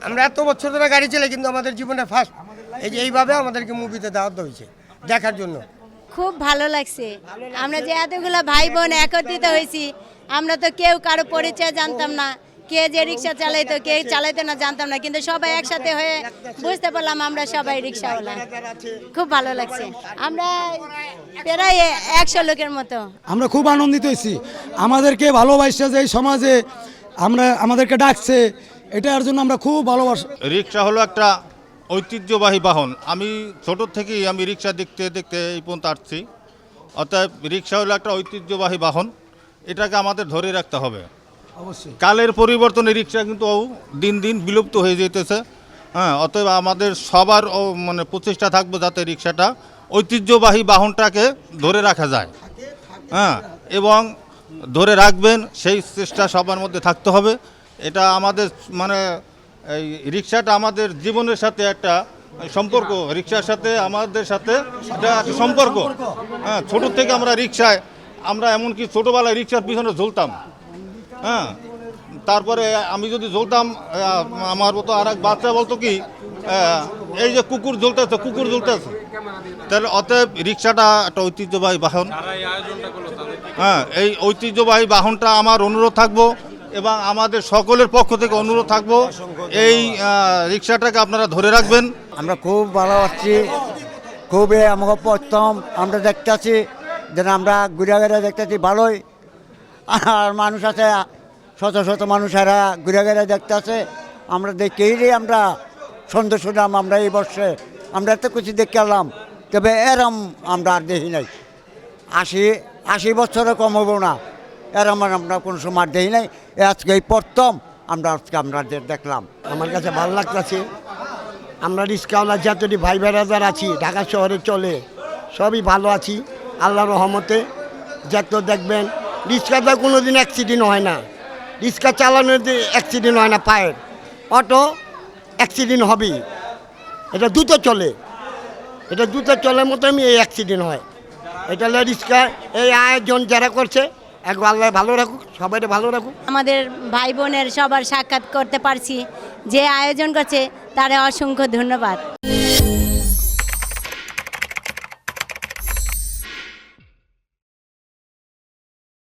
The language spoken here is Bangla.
আমরা এত বছর ধরে গাড়ি চালাই, কিন্তু আমাদের জীবনে ফার্স্ট এই যে এইভাবে আমাদেরকে মুভিতে দাওয়াত হয়েছে দেখার জন্য। খুব ভালো লাগছে। আমরা যে এতগুলো ভাই বোন একত্রিত হয়েছি, আমরা তো কেউ কারো পরিচয় জানতাম না, কে যে রিক্সা চালাইতো কে চালাইতো না জানতাম না, কিন্তু সবাই একসাথে হয়ে বুঝতে পারলাম আমরা সবাই রিক্সাওয়ালা। খুব ভালো লাগছে। আমরা প্রায় 100 লোকের মতো। আমরা খুব আনন্দিত হয়েছি, আমাদেরকে ভালোবাসা যে এই সমাজে আমাদেরকে ডাকছে, এটার জন্য আমরা খুব ভালোবাসি। রিক্সা হলো একটা ঐতিহ্যবাহী বাহন। আমি ছোট থেকেই আমি রিক্সা দেখতে দেখতে এই পর্যন্ত আসছি। অর্থাৎ রিক্সা হলো একটা ঐতিহ্যবাহী বাহন, এটাকে আমাদের ধরে রাখতে হবে। অবশ্যই কালের পরিবর্তনে রিক্সা কিন্তু দিন দিন বিলুপ্ত হয়ে যেতেছে। হ্যাঁ, অতএব আমাদের সবার মানে প্রচেষ্টা থাকবে যাতে রিক্সাটা ঐতিহ্যবাহী বাহনটাকে ধরে রাখা যায়। হ্যাঁ, এবং ধরে রাখবেন সেই চেষ্টা সবার মধ্যে থাকতে হবে। এটা আমাদের মানে এই রিক্সাটা আমাদের জীবনের সাথে একটা সম্পর্ক, রিক্সার সাথে আমাদের সাথে এটা একটা সম্পর্ক। হ্যাঁ, ছোটো থেকে আমরা রিক্সায়, আমরা এমনকি ছোটোবেলায় রিক্সার পিছনে ঝুলতাম। হ্যাঁ, তারপরে আমি যদি ঝুলতাম, আমার মতো আর এক বাচ্চা বলতো কি, এই যে কুকুর ঝুলতেছে, কুকুর ঝুলতেছে। তাহলে অতএব রিক্সাটা একটা ঐতিহ্যবাহী বাহন। হ্যাঁ, এই ঐতিহ্যবাহী বাহনটা আমার অনুরোধ থাকবো এবং আমাদের সকলের পক্ষ থেকে অনুরোধ থাকবো, এই রিক্সাটাকে আপনারা ধরে রাখবেন। আমরা খুব ভালোবাসছি, খুবই আমাকে প্রথম আমরা দেখতেছি যেন আমরা ঘুরে ঘুরে দেখতেছি ভালোই। আর মানুষ আছে, শত শত মানুষেরা ঘুরে ঘুরে দেখতেছে, আমরা দেখেই আমরা সন্তোষ হলাম। আমরা এই বর্ষে আমরা এত কিছু দেখে এলাম, তবে এরম আমরা আর দেখি নাই। 80 বছরে কম হবো না, এরম আমরা কোনো সময় দেখি নাই। আজকে এই প্রথম আজকে আমরা দেখলাম। আমার কাছে ভালো লাগতেছে। আমরা রিক্সাওয়ালা যতটি ভাই বেড়াদার আছি ঢাকা শহরে চলে সবই ভালো আছি আল্লাহর রহমতে। যত দেখবেন রিক্সাতে কোনো দিন অ্যাক্সিডেন্ট হয় না, রিক্সা চালানোর অ্যাক্সিডেন্ট হয় না, পায়ের অটো অ্যাক্সিডেন্ট হবেই। এটা দ্রুত চলে, এটা দ্রুত চলার মতো আমি এই অ্যাক্সিডেন্ট হয়। এটা হলো রিক্সা। এই আয়োজন যারা করছে, একবার আল্লাহ ভালো রাখুক, সবাই ভালো রাখুক। আমাদের ভাই বোনের সবার সাক্ষাৎ করতে পারছি, যে আয়োজন করছে তারে অসংখ্য ধন্যবাদ।